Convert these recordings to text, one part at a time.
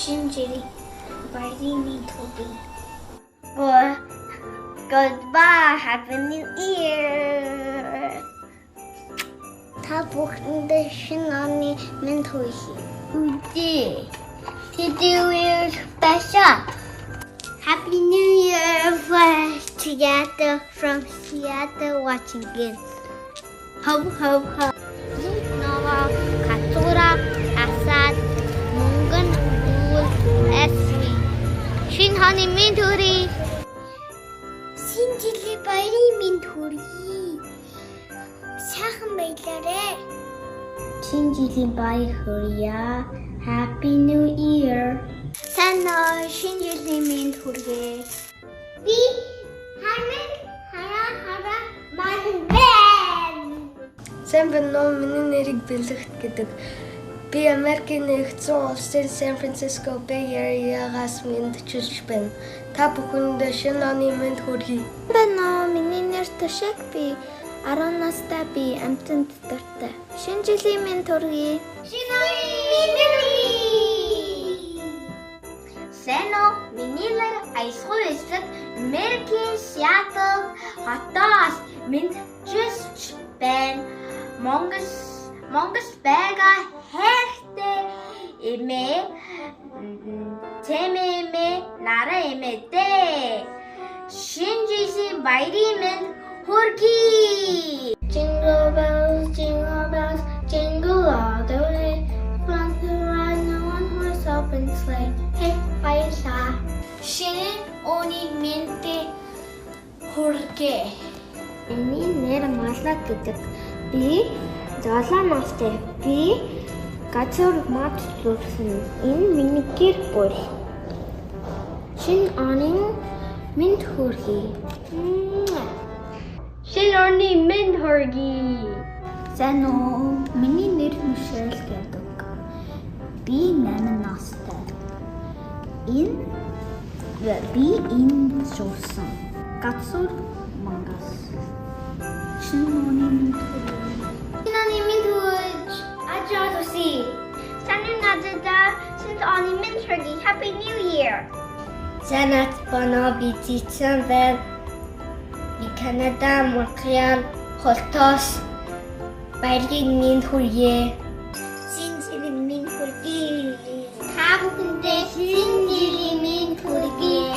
신지리 바이링이 토비. Or goodbye, happy new year. 다 복인데 신나니 멘토이. 우지. Did you hear special? Happy New Year, fresh together from Seattle, Washington. Ho ho ho. Nova, Katura, Assad, Mungan, Ul, Esri. Shinhani Minturi. Sinjili Bari Minturi. Sahan Bailare. Sinjili Bari Korea. Happy New Year. Sana Sinjili Minturi. We hara man. Сайн байна уу? Миний нэрийг Бэлэгт гэдэг. Би Америкийн нэгдсэн улсын Сан Франциско Bay Area-гаас мэдчилж байна. Та бүхэнд шинэ оны мэнд хүргэе. Байна уу? Миний нэр Төшөг. Би 10 настай. Би амтнд дуртай. Шинэ жилийн мэнд хүргэе. Шинэ оны мэнд хүргэе. Сайн уу? Миний нэр Айсгүй эсрэг Америкийн Seattle хотоос мэдчилж байна. Монгол байгаа хайртай эмээ тэмээ нараа эмээтэй шинэ жилийн баярын мэнд хүргэе. Jingle bells, jingle all the way. Fun to ride on one horse open sleigh. Hey, баярлаа. Шинэ оны мэнд хүргэе. Миний нэр Малак гэдэг. Би золоо настай. Би газар мат зүрсэн. Энэ миний гэр бүл. Шинэ оны мэнд хүргэе. Шинэ оны мэнд хүргэе. Сайн уу? Миний нэр Мишель гэдэг. Би 8 настай. Би энэ зүрсэн. Газар мангас. Шинэ оны мэнд хүргэе. Since on Minturgi, Happy New Year! Санат боноо би цэцэн байна. Би Канада, Монреал, Холтоос баярын мэнд хүргэе. Шинэ жилийн мэнд хүргэе. Та бүхэндээ шинэ жилийн мэнд хүргэе.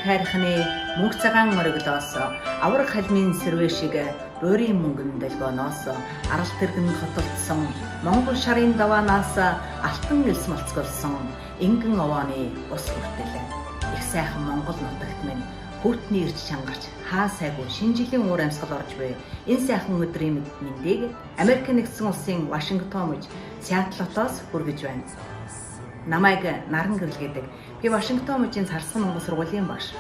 хайрхны мөнх цагаан ориглоос авраг халмын сэрвэ шиг буурийн мөнгөн дэлгөөноос арал тэргэн хотолдсон Монгол шарын даваанаас алтан элс малцголсон ингэн овооны ус хүртэл их сайхан Монгол нутагт минь хүүтний ирж чангарч хаа сайгүй шинэ жилийн уур амьсгал орж буй энэ сайхан өдрийн мэндийг Америк нэгдсэн улсын Вашингтон мужи Сиэтлотоос хүргэж байна. Намайг Наран гэрэл гэдэг. Би Вашингтон мужийн Царсан Монгол сургуулийн багш.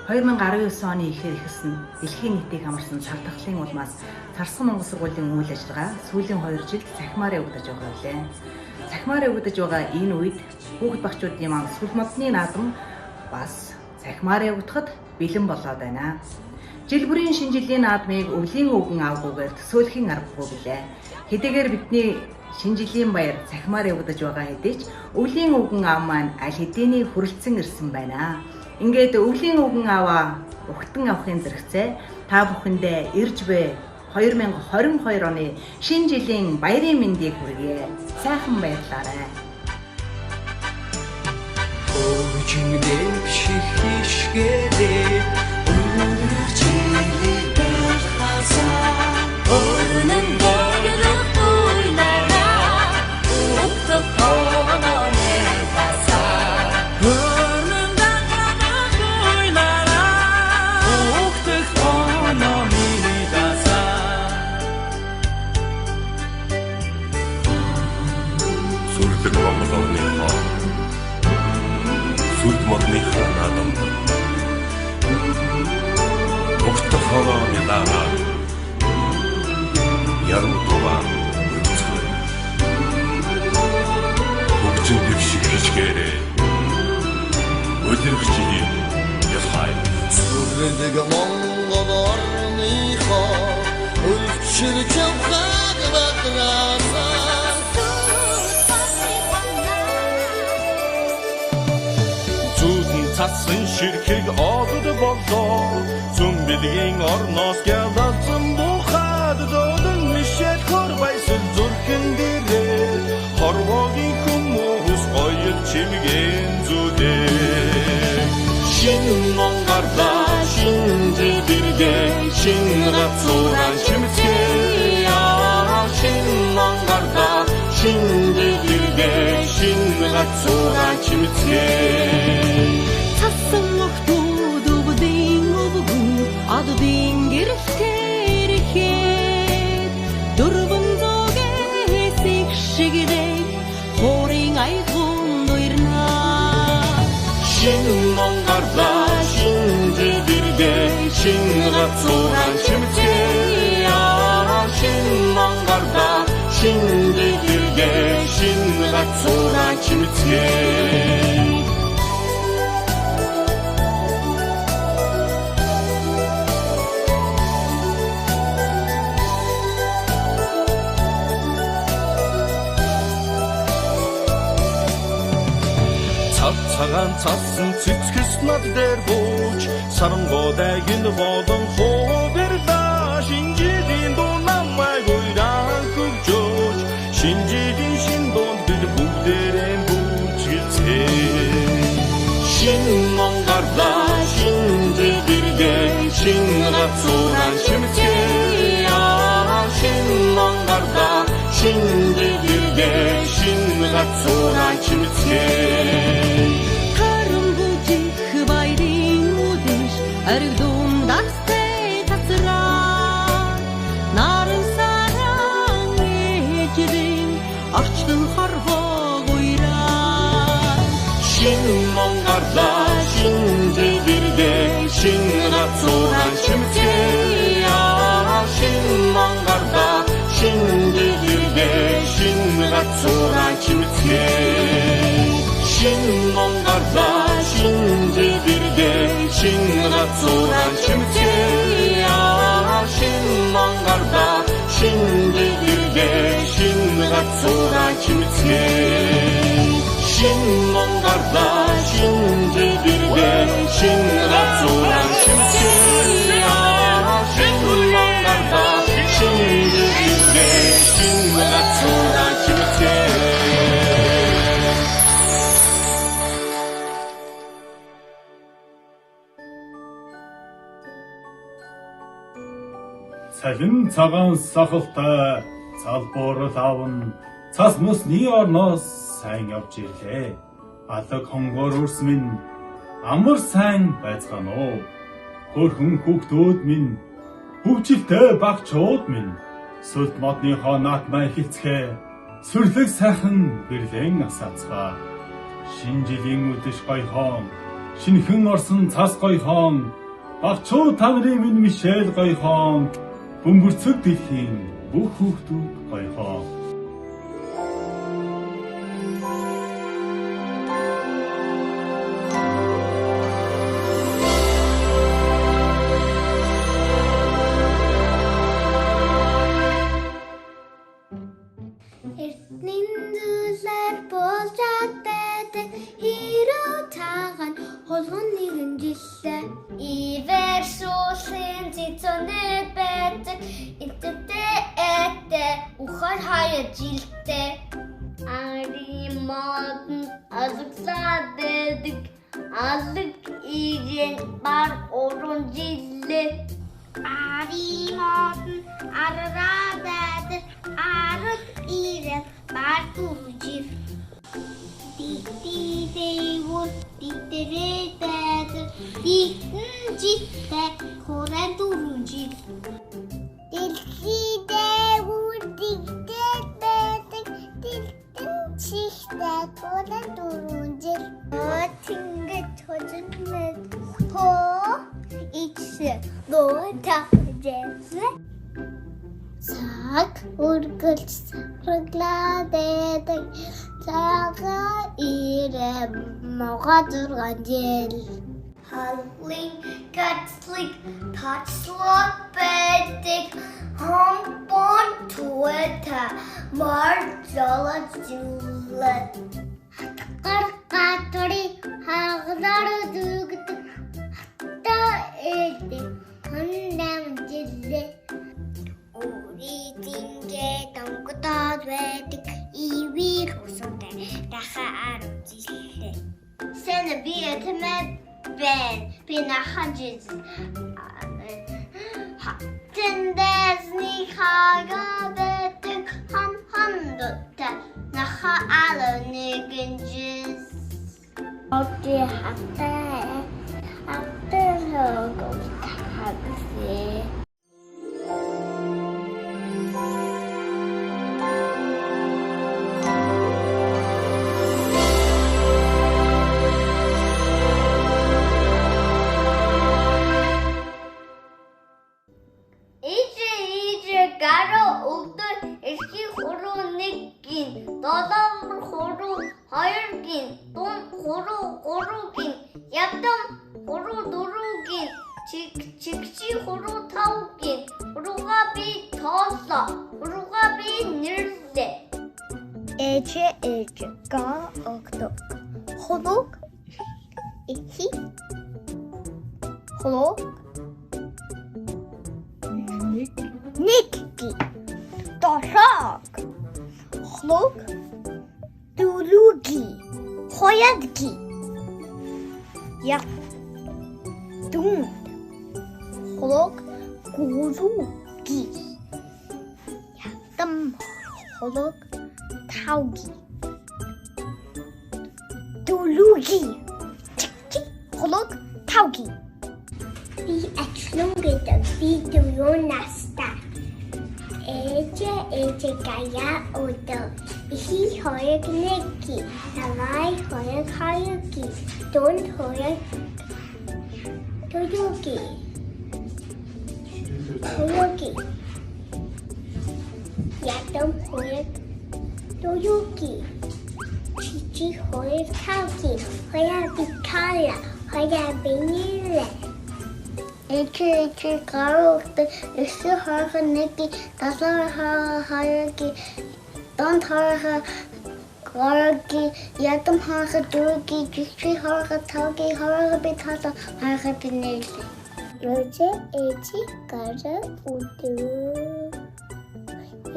2019 оны ихэр ихсэн дэлхийн нийтийг хамарсан цар тахлын улмаас Царсан Монгол сургуулийн үйл ажиллагаа сүүлийн 2 жилд цахимаар явагдаж байгаа билээ. Цахимаар явагдаж байгаа энэ үед хүүхэд багчуудын маань сүл модны наадам бас цахимаар явагдахад бэлэн болоод байна. Жил бүрийн шинэ жилийн наадмыг өвлийн өвгөн авгүйгээр төсөөлөхийн аргагүй билээ. Хэдийгээр бидний шинэ жилийн баяр цахимаар явагдаж байгаа хэдий ч өвлийн өвгөн аав маань аль хэдийн хүрэлцэн ирсэн байна. Ингээд өвлийн өвгөн аваа угтан авахын зэрэгцээ та бүхэндээ ирж буй 2022 оны шинэ жилийн баярын мэндийг хүргье. Сайхан баярлаарай. Өвчнөд шихишгэлээ үржили дахасаа өрнөн дөрөв туйлараа утга хонооны тасаа өрнөн дөрөв туйлараа утга хонооны тасаа сүрдэг Монголны сүрд модны ханаадам Огтох хорооны дараа яруудуваа үцгэн Хөгжин дэвшиг хичгээрээ өдөрчийн яхай сүрдэг Монгол орныхоо өлчирч явхаг батраасаа Цасан ширхэг одод болоо Зүн билгийн орноос гялалцсан бухад Додон мишэл хор байсэл зүрхэн дээрээ Хорвогийн хүмүүс гоёл чимгэн зүдээ Шин Монгарда шин жилбиргээ Шин рацуран чимцгээ Шин Монгарда шин жилбиргээ Шин рацуран чимцгээ Адудын гэрэлтэр ихэд дөрвөн зогээс шигдэй хорийн айхун дуйрна Шин Монгарда шин жилбиргээ шин рацуран чимцгээ Шин Монгарда шин жилбиргээ шин рацуран чимцгээ Цагаан цасан цэцгэс над дээр бууж Сарангодайг энэ болон ховэрда Шинжилийн дуу намайг уйран хөгжөөж Шинжилийн шин дуунд бид бүгдээрээ бүжгэлцээ Шин Монгарда шин жилбиргээ Шин рацуран чимцгээ Шин Монгарда шин жилбиргээ Шин рацуран чимцгээ Аригдун дастэй тацраа Наран саран ээждэн Орчдон хорвоо гуйраа Шин Монгарда шин жилбиргээ Шин рацуран чимцгээ Шин Монгарда шин жилбиргээ Шин рацуран чимцгээ Шин Монгарда шин жилбиргээ Шин рацуран чимцгээ Шин Монгарда шин жилбиргээ Шин рацуран чимцгээ Шин Монгарда шин жилбиргээ Шин рацуран чимцгээ Шин Монгарда шин жилбиргээ Шин рацуран чимцгээ Салин цагаан сахалтай салбуурал авна цас мөсний орноос сайн явж ирлээ. Алаг хонгоор үрс минь амар сайн байцгаана уу. Хөрхөн хүүхдүүд минь хөвжилтэй багчууд минь сүлд модныхоо наатмаа эхэлцгээ сүрлэг сайхан гэрлэн асаацгаа. Шинэ жилийн үдэш гойхон шинхэн орсон цас гойхон багчууд та нарын минь Мишель гойхон бөмбөрцөг дэлхийн бүх хүүхдүүд гойхон. Эртнийдэлэр болжаатай хэрүү цагаан холгон нэгэн жилээ ивэр суулийн зэцонэт байдаг интэтэй этэ ухаар хаяа жилтэй ари модон азгсаад байдаг алг игэн бар орон жилээ ари модон арараа байдаг ард ирэн бар туржив Титэйвүр титэрээ байдаг титэн життэй хорон туржив Дэлхийдээ титтэй байдаг титэн чихтэй хорон туржив Тэнгэр хожимэд хоо ичсэ нотаджэсэ Цаг үргэлж сарглаад байдаг цагаан ирэм могоо 6 жил Халлын гатлыг тачлаад байдаг хомбон туэта мар залж зүлээ Гаргатри хаглаар зүгдэг хата эдэг хандам жилээ Үридингээ донгодод байдаг ивэр усунтай дахаар үзлээ. Сэна би этмэд бэн би нахажис. Тэндэсний хага байдаг хандотта нахаал нэгэнжис. Окей хатаа хагас. Гаро өгдөр эсхий хуруу 1 гин, долоомор хуруу 2 гин, дун хуруу 3 гин, ядам хуруу 4 гин, чигчи хуруу 5 гин, хурууга би тооллоо, хурууга би нэрлээ. Ээж га өгдөр. Хулуг ихи хулуг Никки Дошок Хлок Дулуги Хоядги Я Дун Хлок Гулуги Ятам Хлок Тауги Дулуги Чик Хлок Тауги Би ачлон гэдэг видео наста Эжэ гая өдөө ихи хоёрыг нэгки тавай хоёрки дунд хоёр тоёки ядам хоёр тоёки чичи хоёр тауки хоёр бикала хоёр бинилэ Эчэ гарууд эсэ харах нэг таслаа хаяки дон харах гарги ядам харах дүүги жичи харах тауги харах би тасаа харах бинэл Эчэ гара үдөө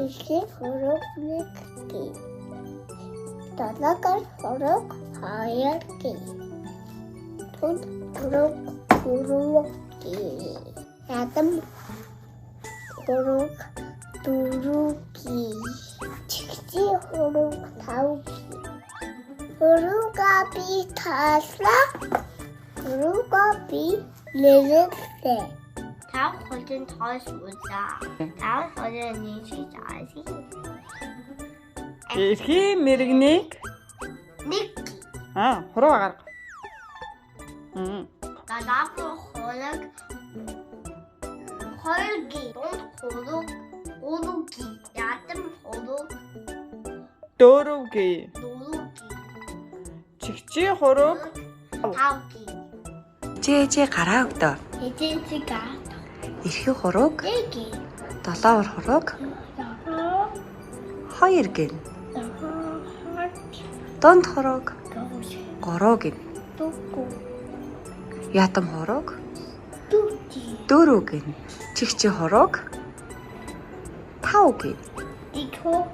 эсэ харах нэг талакар харах хаяки тун харах Ядам 호록 누르기 칙지 호록 다우기 호루가비 타슬라 호루가비 레르세 다음 버전 다시 보자. 다음 버전이 시작이 Эрхий мэрэгнийг 니키 хуруу гарга. 나나프 호록 헐기 돈 호록 오르기 야뜸 호록 Дөөрөвгий. 노르기 Чигчи хурууг 다우기 Жээжээ гараа өгдөө. 에젠지가 Эрхий хурууг, 얘기 долоовор хурууг 여러 2 гин. 여러 Дунд хурууг 거시 3 гин. 또고 Ятам хурууг 뚜지 4 гин. Чигчи хурууг 5 гин. 이코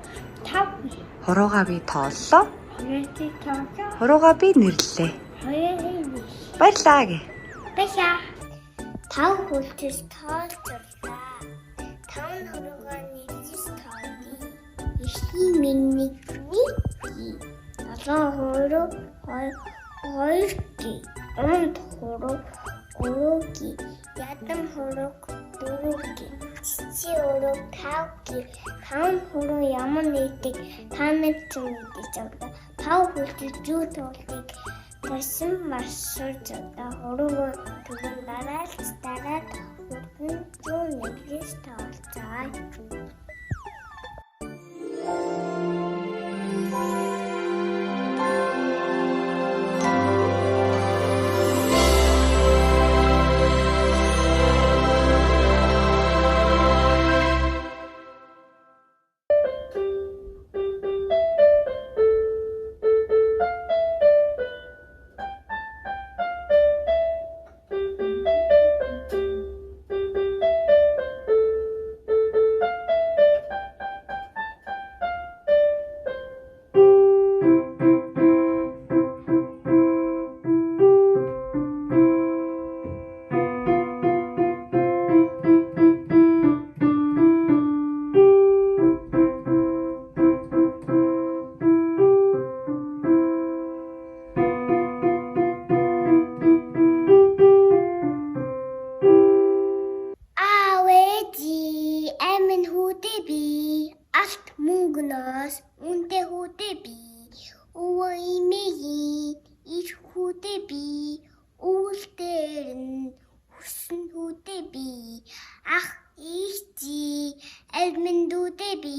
타비 Хуруугаа би тооллоо. 허리티 타자 Хуруугаа би нэрлэлээ. 허리니 Баярлаа гэ. 빼샤 다음 홀트스 타졌다 다음 호로가 니지스타디 이시민니니 나서 호로 헐기 호로 오르기 야담 호로 누르기 지지 호로 타오기 다음 호로 야만이띠 다음에 좀 이기적다 다음 홀트 주도기 다시 마셔줬다 호로가 그건 따라 혹은 좀 얘기했었다 Мөнгнөөс үнтэй хүүтэй би өвөө имэги их хүүтэй би өвөлтөр нь хүсн хүүтэй би ах ихти элмэндүүтэй би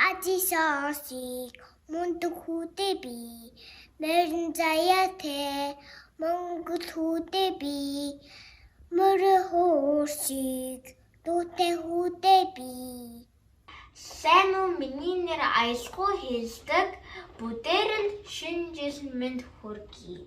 ажисаасик мундаг хүүтэй би мэрэн заяатэй монгол хүүтэй би мөрө хоосик дуутай хүүтэй би Сайн уу миний нэр аялгүй хэлдэг бүдээрэнд шинэ жил мэнд хүргэе.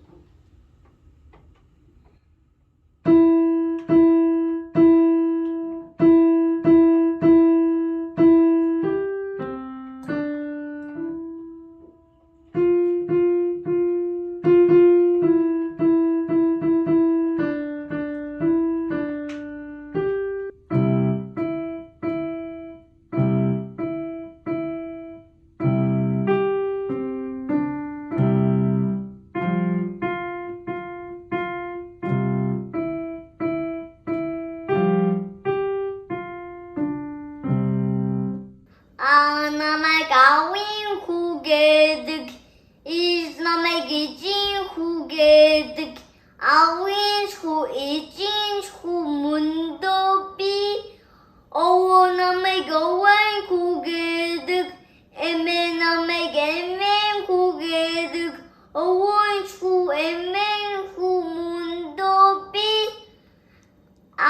Намайг авин хүүгээдэг is намайг ижин хүүгээдэг авин хүү ижин хүү мөндөө би оо намайг авин хүүгээдэг эмээ намайг эмээ хүүгээдэг овин хүү эмээ хүү мөндөө би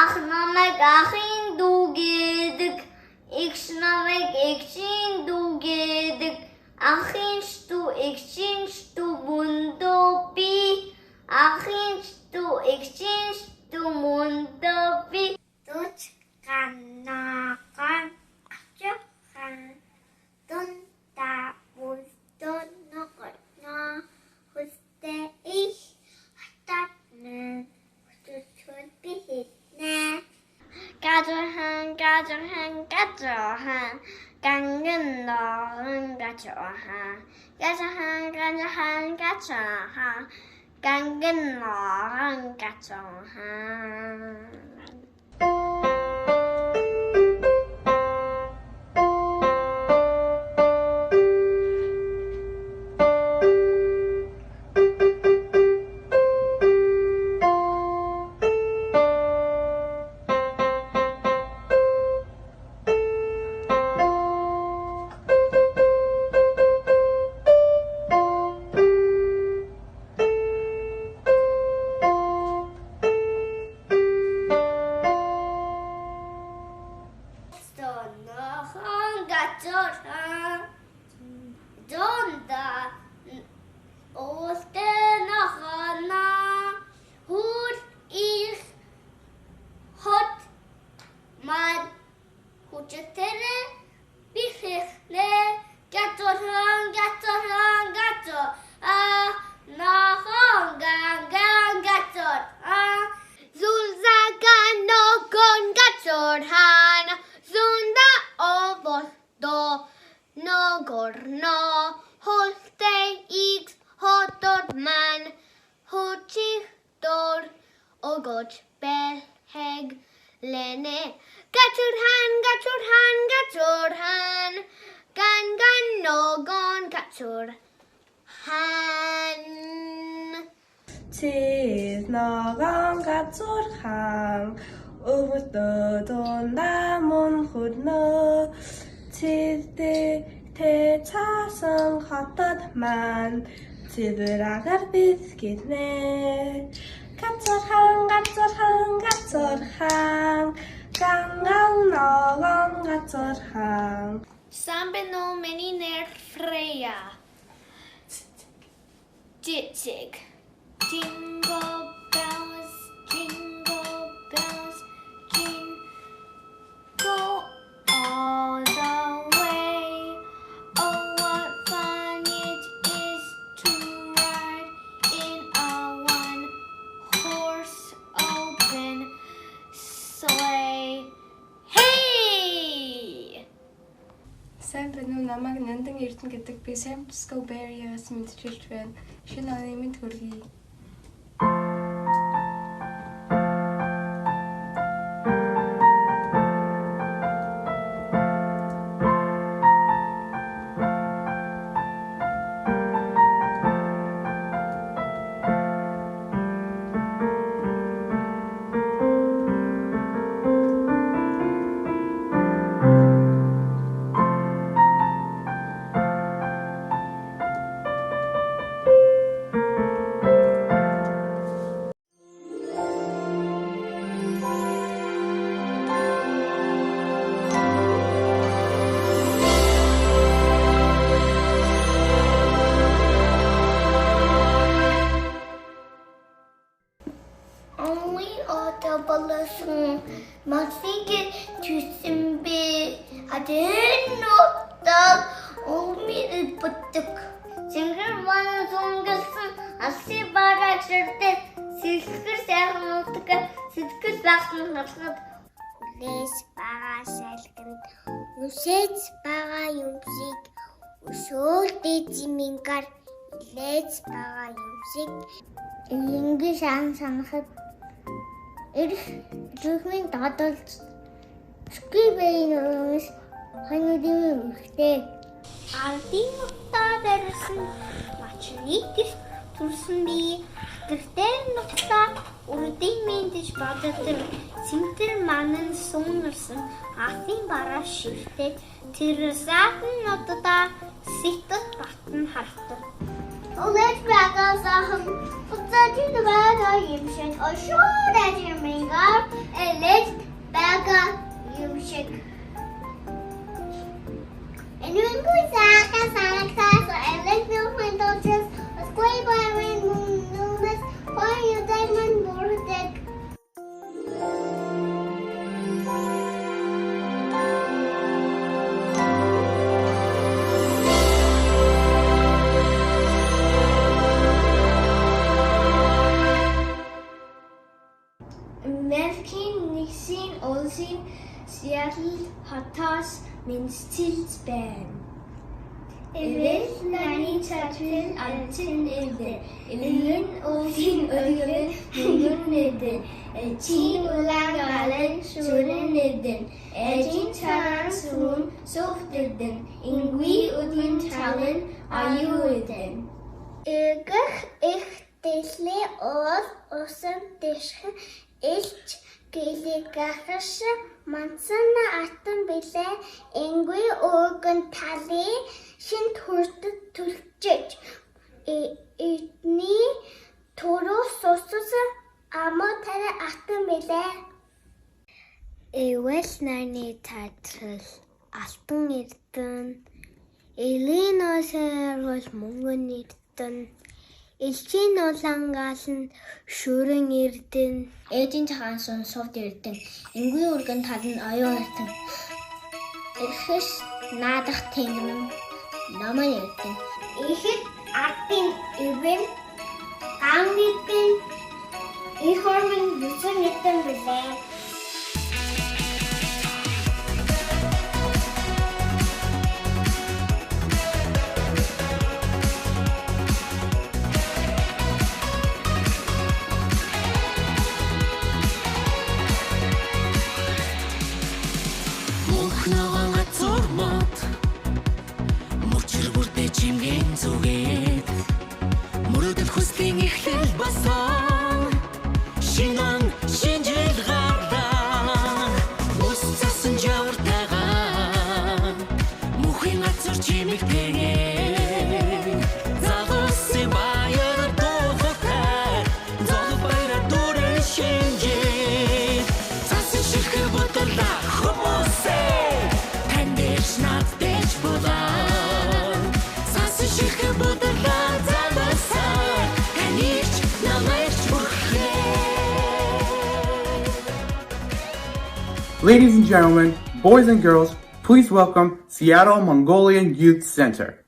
ах намайг ахин дүүгээдэг X намайг X-ийн дүүгээдэг ахын шту X-ийн шту мөндөө би ахын шту X-ийн шту мөндөө би Дуч ганнагаан ачахан дунта бүстон ногорно хөстэ их хататны хөтөчөд би хитнэ гадархан 가져한 가져한 강은 너는 가져한 가져한 강은 너는 가져한 Donda Ostenachana Hur ich hot man Huchetere Bichne Gatorhan Nahon Gator Zulzaga no gon Gatorhan Zunda ovos do no gorno Holstein X Hotod man Hochich Dor Ogoch Belheg Lene Gaturhan Gan no gon Gaturhan Tis nagan gatorhan Uvdodon namon hudno Tis te tasan hatad man Tibragar biskitne Gatorhan Gangan nagan gatorhan Sambe no meni ner Freya Jitzig Jingle bells, jingle all the way. Oh, what fun it is to ride in a one-horse open sleigh. Hey! Сайн байна уу? Намайг Нандан Эрдэнэ гэдэг би San Francisco Bay Area-гаас мэдчилж байна. Шинэ оны мэнд хүргэе. Only autoballasın masike tüsün bir adın nokta olmayı pıttık. Çünkü bana zongasın asi barajırdı. Silkir sehmutuk silkir bakın hafsat. Хүлээс байгаа сайлганд үсэж байгаа юмшиг өсөөл дэжимингаар илээж байгаа юмшиг ингээд санахад эрх зүрхний дадалж скибэйнээс хануудын ихтэй ардын нутаа дэрсэн мачныг төрсөн би гэртээ нутаа урдын мэдэж баддаг симтэр манан сунарсан атын бараа шивтэй тэр саатан нутаа сэтг батн хартав. Улэт багасахан уцаачин байгаа юм шиг ошоор ажимингаар элэт бага юм шиг. Энэнгүү саахаас элэт нөхөндөөс сквей байвэн нүнэс хоёр дайман бүрдэг. Америкийн нэгдсэн улсын Seattle хотоос мэдчилж байна. Эвэл нани чатрын антин эдэ. Эвэн офин өргөн мөнгөн эдэ. Чин улагалан шүрэн эдэ. Эжин чаран сүн софт эдэ. Ингви өдин чалан аю эдэ. Эгэх их дэлхий уул усан дэшхэн элч гэлэгахш мансана атан билээ ингви өгөн тали шинт хүртэд түлчэж эдний төрөө сусус амотар атан билээ эвэл нани татрал алтан эрдэн Элиносэр бол мөнгөн эрдэн Элчин улангаал нь шүрэн эрдэн ээжийн цагаан сүн совд эрдэн ингви өргөн тал нь оюун эрдэн эхэс наадах тэнгэн намын эрдэн ихэд атын ивэн гангипэн ихормын бүсэн эрдэн билээ. Мөрөдөл хүслийн эхлэл басан шинэн шинжил гараа ус цасан жавартайгаа мухын газар чимэг тэгээ загосын баяр дохотой зол баяр дөрөн шинжил цасан ширхэг бодлоо хүмүүсээ тандэж наддэж булаа цасан ширхэг бодлоо Ladies and gentlemen, boys and girls, please welcome Seattle Mongolian Youth Center.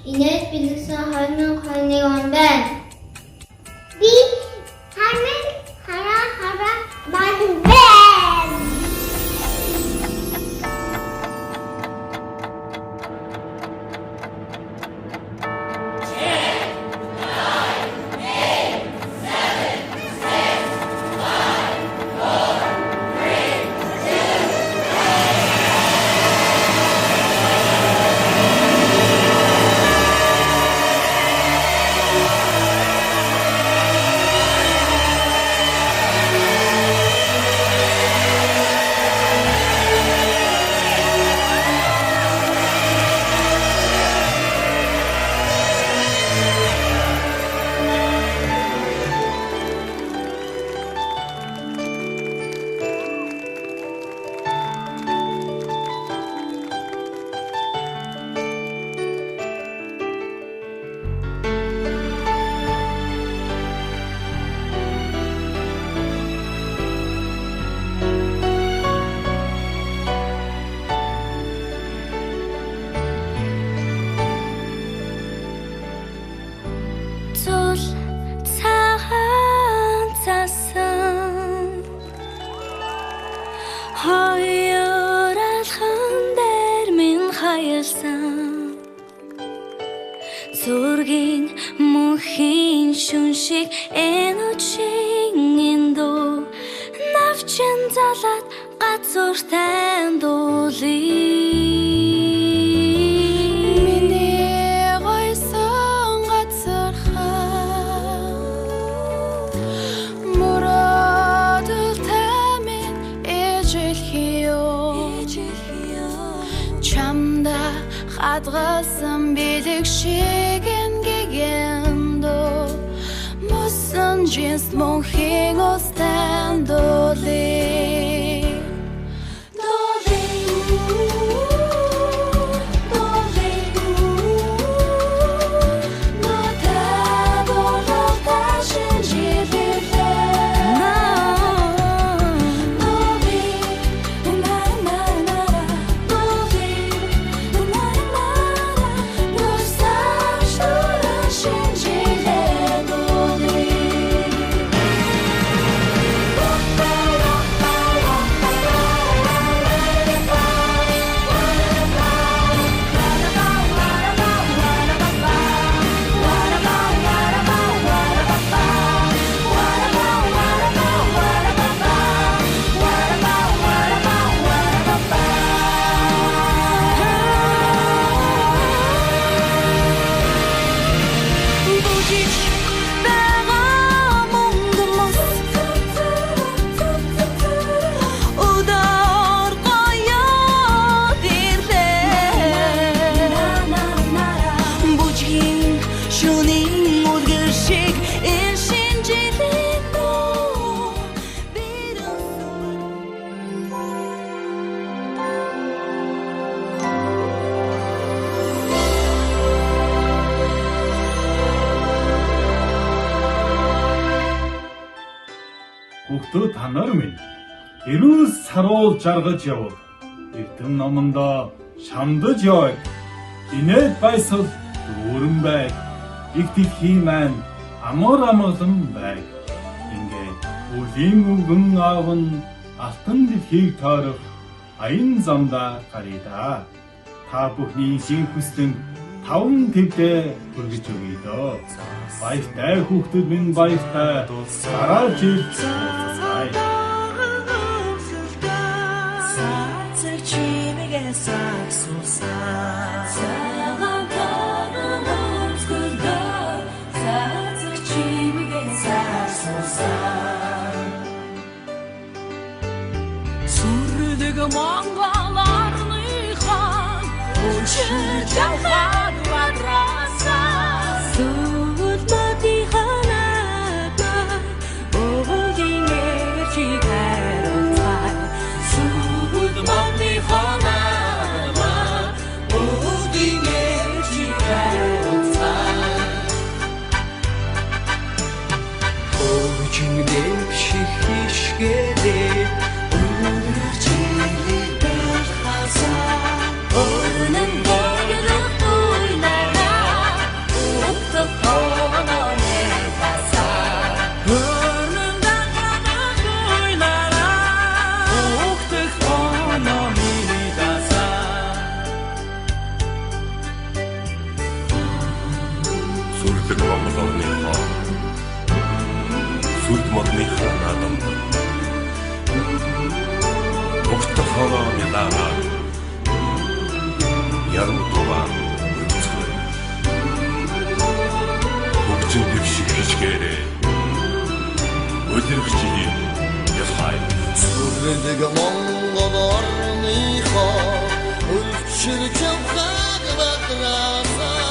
Инээд бэлгсэн 2021 он байна. Би хараа маань байна. Хоёралхан дээр минь хаялсан Зургийн мөнхийн шүн шиг энэ үчийн эндүү навчин залаад газар тандуулъя Миний гойсон газар хаа Мурадл тамин эжэлхиё Чамда хадгалсан билэг шиг энгэгендөө Мөсөн жинс мөнхийн устан дуулъя Хүүхдүүд та нар минь эрүүл саруул жаргаж яваг. Эрдэм номондоо шамдаж яваг. Инээд байсал дүүрэн байг. Их дэлхий маань амар амгалан байг. Ингээд үлийн үгэн аав нь алтан дэлхийг тойрох аян замдаа гарыг да. Та бүхний шин хүслэн таван твдээ хүргэж өгье дөө. Баяртай хүүхдүүд минь баяртай. Дараа жил уулзъя. Сүрдэг Монголынхаа Өчир жахад вадрасаа Сүгэл бодиханаа Өвөгийн эрчиг хайруулцай Сүгэл бодиханаа Өвөгийн эрчиг хайруулцай Өвөгийн дэвших хишгэлээ Сүрдэг Монгол орныхоо сүрд модныхаа наадам Огтхороо мэлаараа яруудуваа үцгэй Бүгжин дэвших хичгээрээ Өдөргчийн ясхай Сүрдэг Монгол орныхоо Өчир жахад вадрасаа